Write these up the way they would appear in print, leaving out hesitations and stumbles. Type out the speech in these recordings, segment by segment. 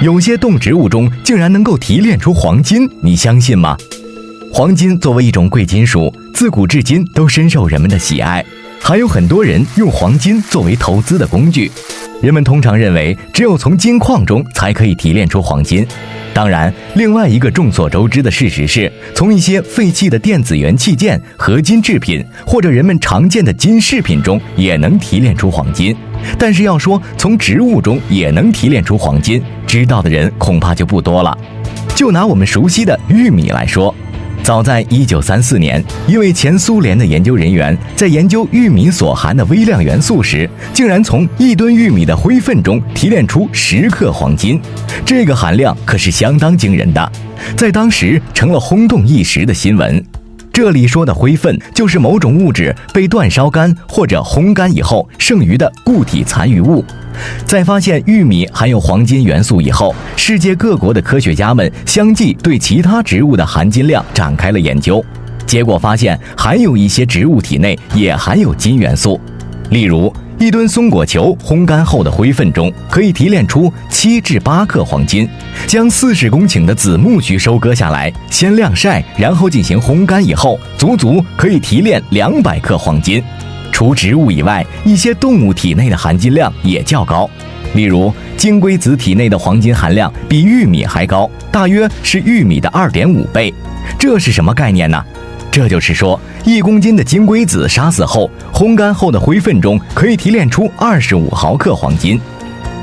有些动植物中竟然能够提炼出黄金，你相信吗？黄金作为一种贵金属，自古至今都深受人们的喜爱，还有很多人用黄金作为投资的工具。人们通常认为，只有从金矿中才可以提炼出黄金。当然，另外一个众所周知的事实是，从一些废弃的电子元器件、合金制品或者人们常见的金饰品中也能提炼出黄金。但是要说从植物中也能提炼出黄金，知道的人恐怕就不多了。就拿我们熟悉的玉米来说，早在1934年，一位前苏联的研究人员在研究玉米所含的微量元素时，竟然从1吨玉米的灰分中提炼出10克黄金，这个含量可是相当惊人的，在当时成了轰动一时的新闻。这里说的灰分，就是某种物质被煅烧干或者烘干以后剩余的固体残余物。在发现玉米含有黄金元素以后，世界各国的科学家们相继对其他植物的含金量展开了研究，结果发现还有一些植物体内也含有金元素。例如1吨松果球烘干后的灰分中可以提炼出7至8克黄金，将40公顷的紫苜蓿收割下来，先晾晒，然后进行烘干以后，足足可以提炼200克黄金。除植物以外，一些动物体内的含金量也较高，例如金龟子体内的黄金含量比玉米还高，大约是玉米的2.5倍。这是什么概念呢？这就是说，1公斤的金龟子杀死后，烘干后的灰分中可以提炼出25毫克黄金。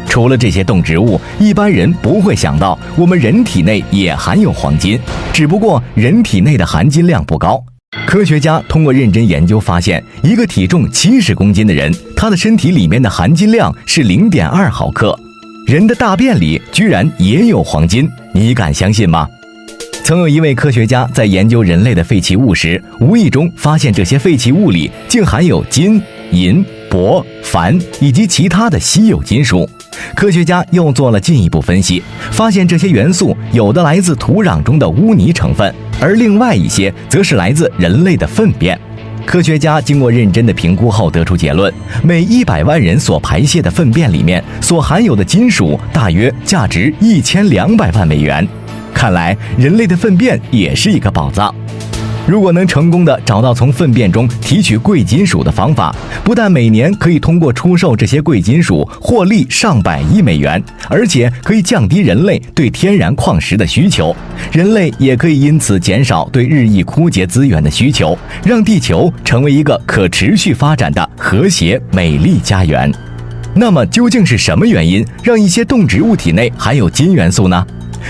除了这些动植物，一般人不会想到我们人体内也含有黄金，只不过人体内的含金量不高。科学家通过认真研究发现，一个体重70公斤的人，他的身体里面的含金量是0.2毫克。人的大便里居然也有黄金，你敢相信吗？曾有一位科学家在研究人类的废弃物时，无意中发现这些废弃物里竟含有金、银、铂、钒以及其他的稀有金属。科学家又做了进一步分析，发现这些元素有的来自土壤中的污泥成分，而另外一些则是来自人类的粪便。科学家经过认真的评估后得出结论，每100万人所排泄的粪便里面所含有的金属大约价值1200万美元。看来人类的粪便也是一个宝藏。如果能成功地找到从粪便中提取贵金属的方法，不但每年可以通过出售这些贵金属获利上百亿美元，而且可以降低人类对天然矿石的需求，人类也可以因此减少对日益枯竭资源的需求，让地球成为一个可持续发展的和谐美丽家园。那么究竟是什么原因让一些动植物体内含有金元素呢？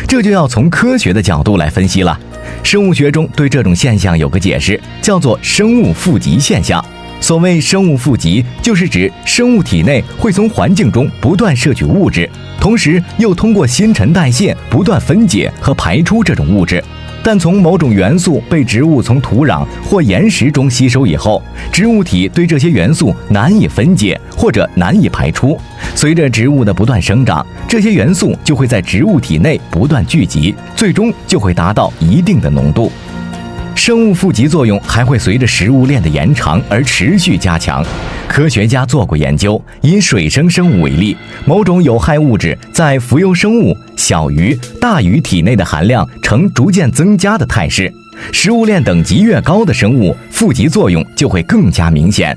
这就要从科学的角度来分析了。生物学中对这种现象有个解释，叫做生物富集现象。所谓生物富集，就是指生物体内会从环境中不断摄取物质，同时又通过新陈代谢不断分解和排出这种物质。但从某种元素被植物从土壤或岩石中吸收以后，植物体对这些元素难以分解或者难以排出，随着植物的不断生长，这些元素就会在植物体内不断聚集，最终就会达到一定的浓度。生物富集作用还会随着食物链的延长而持续加强。科学家做过研究，以水生生物为例，某种有害物质在浮游生物、小鱼、大鱼体内的含量呈逐渐增加的态势。食物链等级越高的生物，富集作用就会更加明显。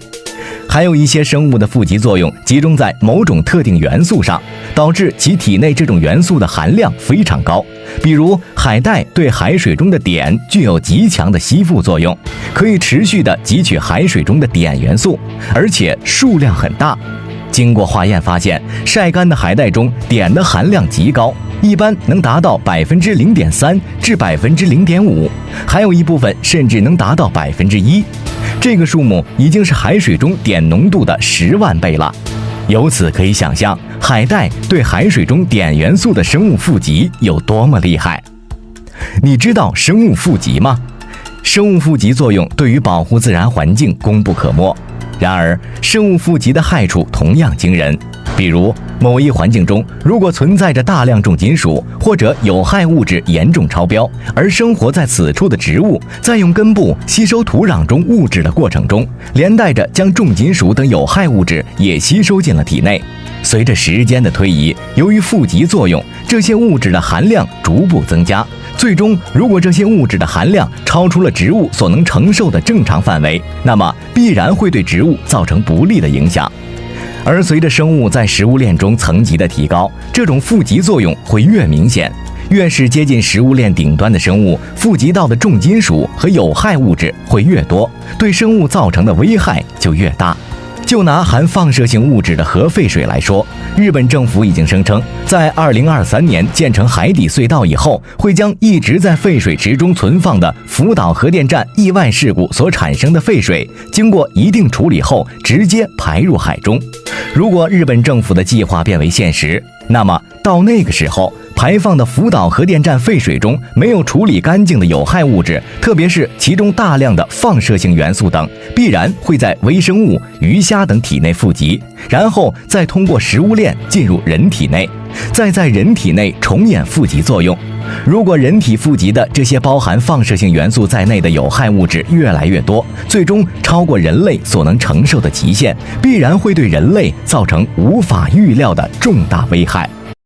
还有一些生物的富集作用集中在某种特定元素上，导致其体内这种元素的含量非常高。比如海带对海水中的碘具有极强的吸附作用，可以持续地汲取海水中的碘元素，而且数量很大。经过化验发现，晒干的海带中碘的含量极高，一般能达到0.3%至0.5%，还有一部分甚至能达到1%。这个数目已经是海水中碘浓度的10万倍了。由此可以想象，海带对海水中碘元素的生物富集有多么厉害。你知道生物富集吗？生物富集作用对于保护自然环境功不可没。然而，生物富集的害处同样惊人。比如，某一环境中如果存在着大量重金属或者有害物质严重超标，而生活在此处的植物在用根部吸收土壤中物质的过程中，连带着将重金属等有害物质也吸收进了体内。随着时间的推移，由于富集作用，这些物质的含量逐步增加，最终如果这些物质的含量超出了植物所能承受的正常范围，那么必然会对植物造成不利的影响。而随着生物在食物链中层级的提高，这种富集作用会越明显，越是接近食物链顶端的生物，富集到的重金属和有害物质会越多，对生物造成的危害就越大。就拿含放射性物质的核废水来说，日本政府已经声称，在2023年建成海底隧道以后，会将一直在废水池中存放的福岛核电站意外事故所产生的废水，经过一定处理后直接排入海中。如果日本政府的计划变为现实，那么到那个时候，排放的福岛核电站废水中没有处理干净的有害物质，特别是其中大量的放射性元素等，必然会在微生物、鱼虾等体内富集，然后再通过食物链进入人体内，再在人体内重演富集作用。如果人体富集的这些包含放射性元素在内的有害物质越来越多，最终超过人类所能承受的极限，必然会对人类造成无法预料的重大危害。